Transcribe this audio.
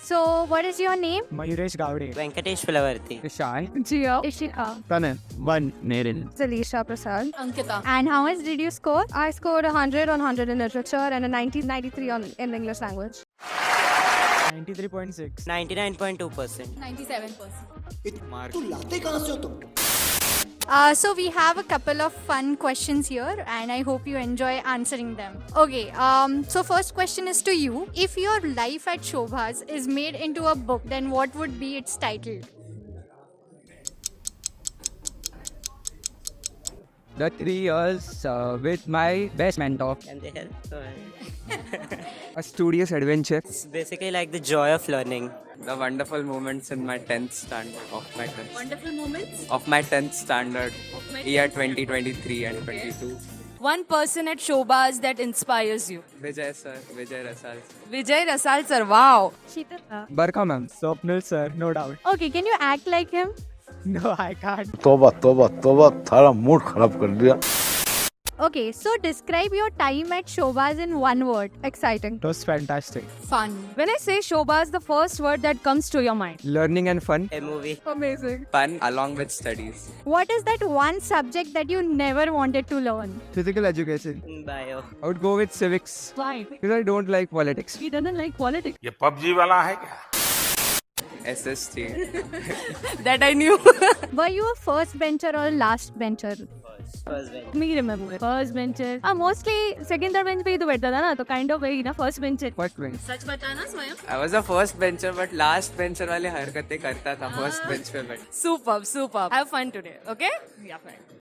So, what is your name? Mayuresh Gowde. Venkatesh Pilavarthi. Ishan. Jio. Ishika. Kanan. 1. Nerin. Salisha Prasad. Ankita. And how much did you score? I scored 100 on 100 in literature and a 93 in English language. 93.6. 99.2%. 97%. So we have a couple of fun questions here and I hope you enjoy answering them. Okay, so first question is to you. If your life at Shobhas is made into a book, then what would be its title? The 3 years with my best mentor. Can they help? A studious adventure. It's basically like the joy of learning. The wonderful moments in my 10th standard Wonderful moments. of my 10th standard year 2023 and 22. One person at Shobhas that inspires you. Vijay sir, Vijay Rasal. Vijay Rasal sir, wow. Sheetala. Barka ma'am. Swapnil sir, no doubt. Okay, can you act like him? No, I can't. तोबा तोबा तोबा थारा mood खराब कर दिया. Okay, so describe your time at Shobhas in one word. Exciting. It was fantastic. Fun. When I say Shobhas, the first word that comes to your mind. Learning and fun. A movie. Amazing. Fun along with studies. What is that one subject that you never wanted to learn? Physical education. Bio. I would go with civics. Why? Because I don't like politics. He doesn't like politics. ये PUBG वाला है क्या? SST. That I knew. Were you a first bencher or a last bencher? First bench. Me remember. First bencher. Mostly second third bench पे ही तो बैठता था ना, तो kind of वही ना first bencher. First bench. सच बताना स्वयं. I was a first bencher but last bencher वाली हरकतें करता था first bench पे बैठ. Superb. Have fun today. Okay? Yeah, fine.